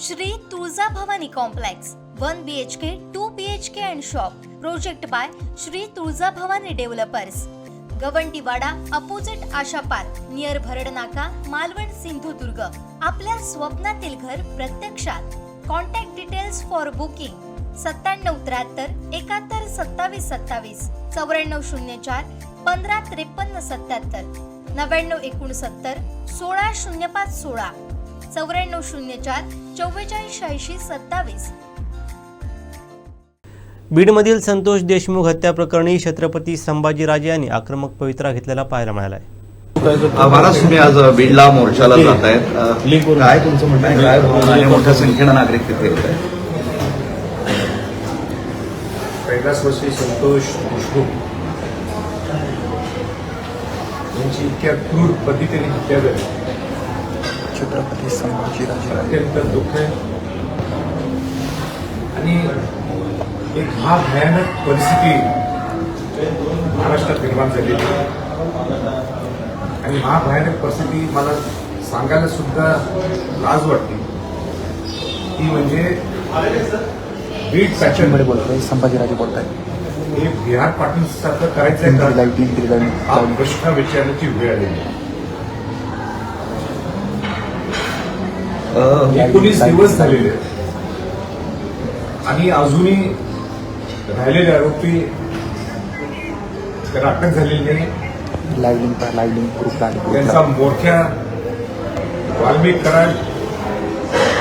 Shri Tuljabhavani complex 1 BHK 2 BHK and shop project by Shri Tuljabhavani developers Gavantiwada opposite Asha park near Bharadnaka Malvan Sindhudurg. आपल्या स्वप्नातील घर प्रत्यक्षात। Contact details for booking 9773 71 27 27 9404 15 53 77 9969 1605 16 9404 44 86 27। बीडमधील Santosh Deshmukh हत्या प्रकरणी छत्रपती संभाजीराजे यांनी आक्रमक पवित्रा घेतलेला पाहायला मिळाला आहे। महाराज तुम्ही आज बीडला मोर्चाला जात आहेत, काय तुमचं म्हणणं आहे? काय आणि मोठ्या संख्येनं नागरिक तिथे येत आहेत? कैलासवासी संतोष देशमुख यांची इतक्या क्रूर पद्धतीने हत्या झाली, छत्रपती संभाजीराजे अत्यंत दुःख आहे आणि एक महाभयानक परिस्थिती महाराष्ट्रात निर्माण झालेली आहे आणि महाभयानक परिस्थिती मला सांगायला सुद्धा लाज वाटते ती म्हणजे बीड पॅटर्न मध्ये बोलतोय, संभाजीराजे बोलताय। हे बिहार पाटील सारखं करायचं आहे का हा प्रश्न विचारण्याची वेळ आलेली आहे। 19 दिवस झालेले आणि अजूनही राहिलेले आरोपी त्याला अटक झालेली नाही। लाईव्ह ग्रुप त्यांचा मोठ्या वाल्मिक कराड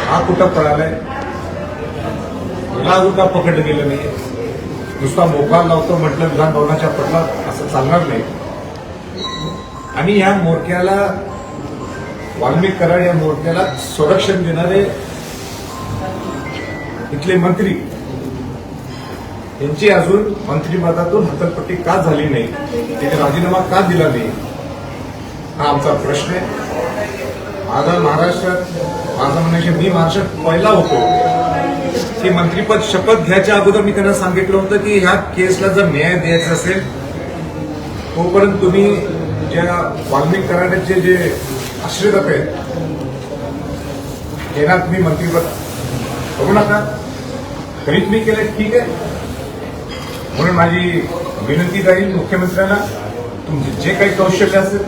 हा कुठं पळालाय, याला कुठं पकडलं गेलं नाही। नुसता मोकाल लावतो म्हटलं विधान भवनाच्या पटलात असं चालणार नाही। आणि या मोर्चाला वाल्मिक कराड या मोर्चाला संरक्षण देणारे इथले मंत्री यांची अजून मंत्रिपदातून हतलपट्टी का झाली नाही, त्याने राजीनामा का दिला नाही, हा आमचा प्रश्न आहे। माझा महाराष्ट्रात माझं म्हणायचे मी महाराष्ट्रात पहिला होतो की मंत्रिपद शपथ घ्यायच्या अगोदर मी त्यांना सांगितलं होतं की ह्या केसला जर न्याय द्यायचा असेल तोपर्यंत तुम्ही ज्या वाल्मिक कराडाचे जे आश्रित आहेत त्यांना तुम्ही मंत्रिपद बघू नका, तरीच मी केलं ठीक आहे। म्हणून माझी विनंती राहील मुख्यमंत्र्यांना, तुमचे जे काही कौशल्य असेल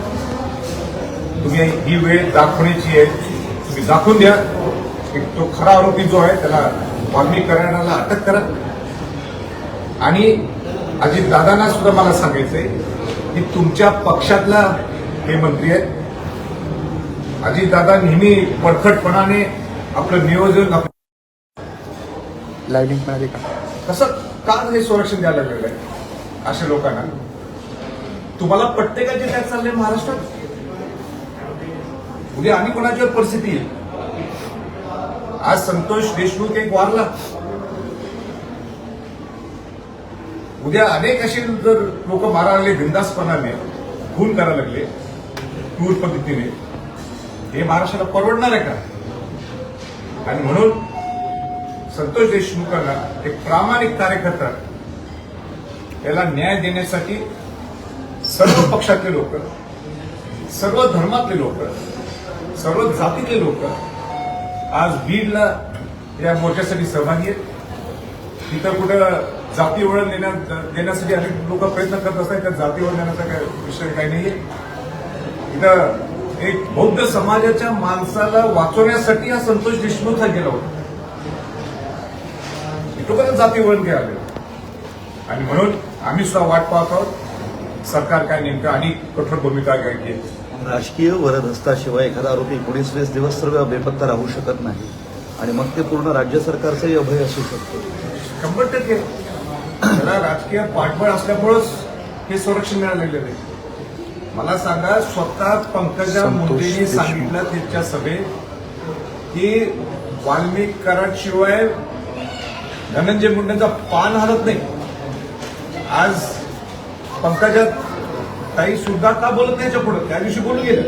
तुम्ही ही वेळ दाखवण्याची आहे, तुम्ही दाखवून द्या की तो खरा आरोपी जो आहे त्याला वाल्मिक कराडाला अटक करा। आणि अजितदादांना सुद्धा मला सांगायचंय की तुमच्या पक्षातला हे मंत्री आहेत, अजितदादा नेहमी पडखटपणाने आपलं नियोजन लाईव्ह मिळाली का कसं का हे संरक्षण द्यायला लागलेलं आहे अशा लोकांना? तुम्हाला पटते का जे काय चाललंय महाराष्ट्रात? उद्या आणि कोणाच्यावर परिस्थिती येईल? आज संतोष देशमुख एक वारला, उद्या अनेक असे जर लोक मारायला लागले बिंदासपणाने, खून करायला लागले क्रूर पद्धतीने, हे महाराष्ट्राला परवडणार आहे का? आणि म्हणून संतोष देशमुखांना एक प्रामाणिक कार्यकर्ता याला न्याय देण्यासाठी सर्व पक्षातले लोक, सर्व धर्मातले लोक, सर्व जातीतले लोक आज बीडला या मोर्चासाठी सहभागी आहेत। तिथं कुठं जाती ओळख देण्यासाठी अनेक लोक प्रयत्न करत असतात, त्या जाती ओळख देण्याचा काय विषय काही नाहीये। इथं एक बौद्ध समाजाच्या माणसाला वाचवण्यासाठी हा संतोष देशमुख हा गेला होता, लोकांना जाती वळण घ्यावे। आणि म्हणून आम्ही सुद्धा वाट पाहत आहोत सरकार काय नेमकं आणि कठोर भूमिका काय घेईल। राजकीय वरदहस्ताशिवाय एखादा आरोपी 19-20 दिवस सर्व बेपत्ता राहू शकत नाही आणि मग ते पूर्ण राज्य सरकारचंही अभय असू शकतं। 100% त्याला राजकीय पाठबळ असल्यामुळेच हे संरक्षण मिळालेलं आहे। मला सांगा, स्वतः पंकजा मुंडेंनी सांगितलं त्यांच्या सभेत की वाल्मिक कराड शिवाय धनंजय मुंडेंचा पान हलत नाही। आज पंकजा ताई सुद्धा का बोलत नाही पुढे? त्या दिवशी बोलून गेलं,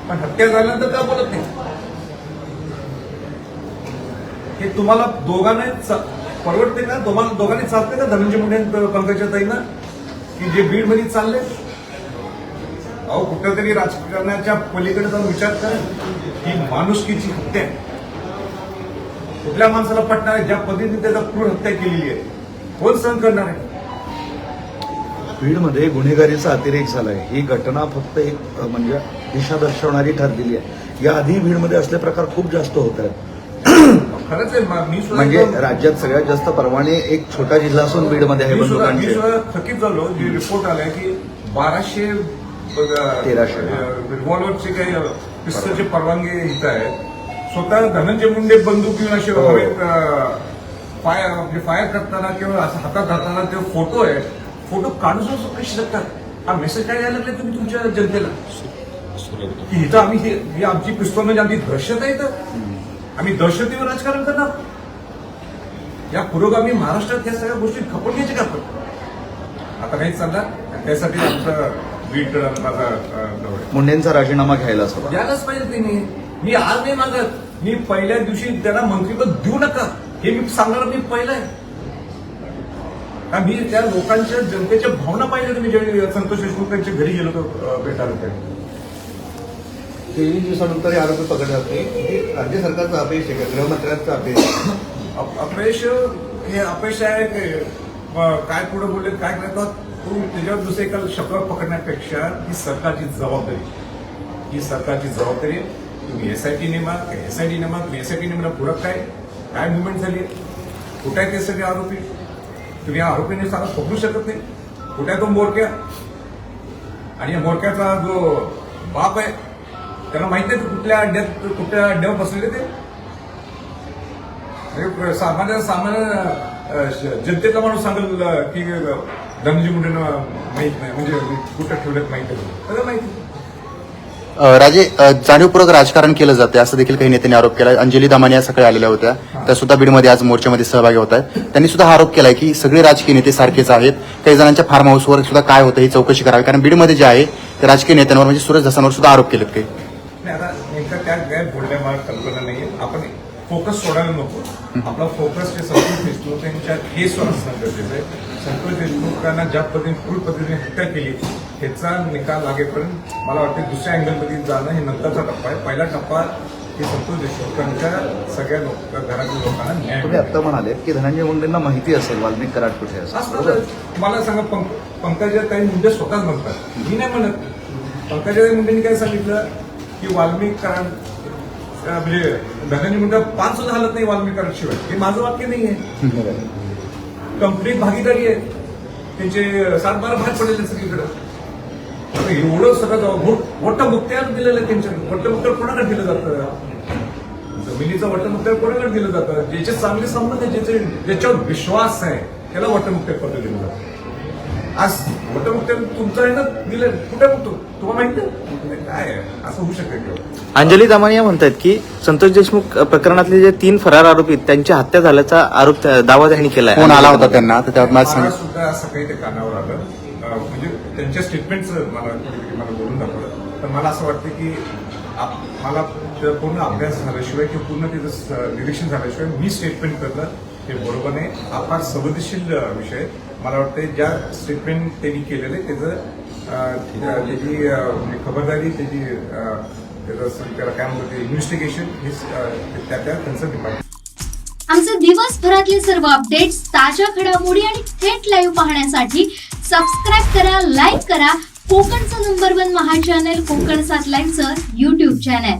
पण हत्या झाल्यानंतर का बोलत नाही? हे तुम्हाला दोघांना परवडते का? दोघांनी चालते का धनंजय मुंडे पंकजा ताईंना की जे बीड मध्ये चालले? अहो, कुठेतरी राजकारणाच्या पलीकडे जाऊन विचार करा ही माणुसकीची हत्या आहे। कुठल्या माणसाला पटणार आहे? ज्या पद्धतीने त्याचा क्रूर हत्या केलेली आहे, कोण सहन करणार आहे? बीडमध्ये गुन्हेगारीचा अतिरेक झालाय. ही घटना फक्त एक म्हणजे दिशा दर्शवणारी ठरलेली आहे. याआधी बीडमध्ये असले प्रकार खूप जास्त होत आहेत. खरंच आहे. मी सुद्धा म्हणजे राज्यात सगळ्यात जास्त परवाने एक छोटा जिल्हा असून बीडमध्ये आहे मी सुद्धा बंदुकांचे. थकीत झालो. जे रिपोर्ट आलाय की 1200 रिव्हॉल्व्हरचे काही पिस्तलचे परवानगी इथं आहेत. स्वतः धनंजय मुंडे बंदूक घेऊन असे हो. हवेत फायर करताना किंवा असं हातात धरताना ते फोटो आहे. फोटो काढून सुद्धा कशी शकतात? हा मेसेज काय द्यायला लागले तुम्ही तुमच्या जनतेला की इथं आम्ही ही आमची पिस्तूल म्हणजे आमची दहशत आहे. इथं आम्ही दहशतीवर राजकारण करणार. या पुरोगामी महाराष्ट्रात या सगळ्या गोष्टी खपवून घ्यायचे का आपण? आता काही चालणार त्यासाठी आमचं बीड माझा मुंडेंचा राजीनामा घ्यायलाच हवा. द्यायलाच पाहिजे त्यांनी. मी आज नाही मागत. मी पहिल्या दिवशी त्यांना मंत्रिपद देऊ नका हे मी सांगणार. मी पहिला आहे का मी त्या लोकांच्या जनतेच्या भावना पाहिजे. मी ज्यावेळी संतोष देशमुख यांच्या घरी गेलो होतो भेटायला त्यावेळी 23 दिवसानंतर हे आरोपी पकडले जाते. हे राज्य सरकारचं अपयश आहे का? गृहमंत्र्यांचं अपयश आहे? अपयश हे अपयश आहे की काय पुढे बोलले काय करतात त्याच्यावर दुसरे एका शब्दावर पकडण्यापेक्षा ही सरकारची जबाबदारी तुम्ही एसआयटी नेमा एसआयटी नेमा. तुम्ही एसआयटी नेमला पुढं काय मुवमेंट झाली? कुठे आहे ते सगळे आरोपी? तुम्ही या आरोपीने सारा पकडू शकत नाही. कुठे आहे तो मोरक्या? आणि या मोरक्याचा जो बाप आहे त्यांना माहित नाही कुठल्या अड्ड्यावर बसलेले ते. सामान्य जनतेतला माणूस सांगेल की धनंजय मुंडेंना माहित नाही म्हणजे कुठं ठेवल्यात माहिती नाही. सगळं माहिती. राजे, जाणीवपूर्वक राजकारण केलं जाते असं देखील काही नेत्यांनी आरोप केलाय. अंजली दामानी या सकाळी आलेल्या होत्या. त्या सुद्धा बीडमध्ये आज मोर्चामध्ये सहभागी होत आहेत. त्यांनी सुद्धा हा आरोप केलाय की सगळे राजकीय नेते सारखेच आहेत. काही जणांच्या फार्म हाऊसवर सुद्धा काय होतं ही चौकशी करावी. कारण बीडमध्ये जे आहे ते राजकीय नेत्यांवर म्हणजे सुरेश धसांवर सुद्धा आरोप केलेत काही. नाही आता नेमका त्या काय बोलण्या मला कल्पना नाहीये. आपण फोकस सोडायला नको. आपला फोकस हे संतोष देशमुख यांच्या केसवर असणं गरजेचं आहे. संतोष देशमुखांना ज्या पद्धतीने हत्या केली ह्याचा निकाल लागेपर्यंत मला वाटतं दुसऱ्या अँगलमध्ये जाणं हे नंतरचा टप्पा आहे. पहिला टप्पा हे संतोष देशमुखांच्या सगळ्या घरातील लोकांना न्याय. तुम्ही आता म्हणाले की धनंजय मुंडेंना माहिती असेल वाल्मिक कराड कुठे असेल. मला सांगा पंकजाताई मुंडे स्वतःच म्हणतात. मी नाही म्हणत. पंकजाताई मुंडेंनी काय सांगितलं की वाल्मिक कराड म्हणजे धनंजय मुंडे पाच सुद्धा हालत नाही वाल्मिक कराड शिवाय. हे माझं वाक्य नाही आहे. कंप्लीट भागीदारी आहे. त्यांचे 7-12 भाग पडलेले सगळीकडे. एवढं सगळं मोठं मुक्त्यार दिलेलं आहे. त्यांच्या वट्टमुक्त्यार कोणाकडे दिलं जातं? जमिनीचं वट्टमुक्त्यार कोणाकडे दिलं जातं? ज्याचे चांगले संबंध आहे ज्याच्यावर विश्वास आहे त्याला वट्टमुक्त्यार पत्र दिलं जातं. आज वट्टमुक्त्यार तुमचं आहे ना दिलं कुठे बघतो तुम्हाला माहिती आहे काय असं होऊ शकेल? अंजली दामानिया म्हणतात की संतोष देशमुख प्रकरणातले जे 3 फरार आरोपी आहेत त्यांची हत्या झाल्याचा आरोप दावा त्यांनी केलाय. फोन आला होता त्यांना तर त्यावर माझं मला सुद्धा असं काही ते कानावर आलं. म्हणजे त्यांच्या स्टेटमेंटचं मला बोलून दाखवलं. तर मला असं वाटतं की मला पूर्ण अभ्यास झाल्याशिवाय किंवा पूर्ण त्याचं निरीक्षण झाल्याशिवाय मी स्टेटमेंट करणं हे बरोबर नाही. हा फार संवेदनशील विषय. मला वाटतं ज्या स्टेटमेंट त्यांनी केलेलं आहे त्याची खबरदारी त्याला काय म्हणतात ते इन्व्हेस्टिगेशन हे त्या कन्सर्न डिपार्टमेंट. आमचे दिवसभरातले सर्व अपडेट्स, ताज्या घडामोडी आणि थेट लाईव्ह पाहण्यासाठी सबस्क्राईब करा, लाईक करा कोकणचं नंबर 1 महा चॅनल कोकण 7 लाईव्हचं YouTube चॅनल.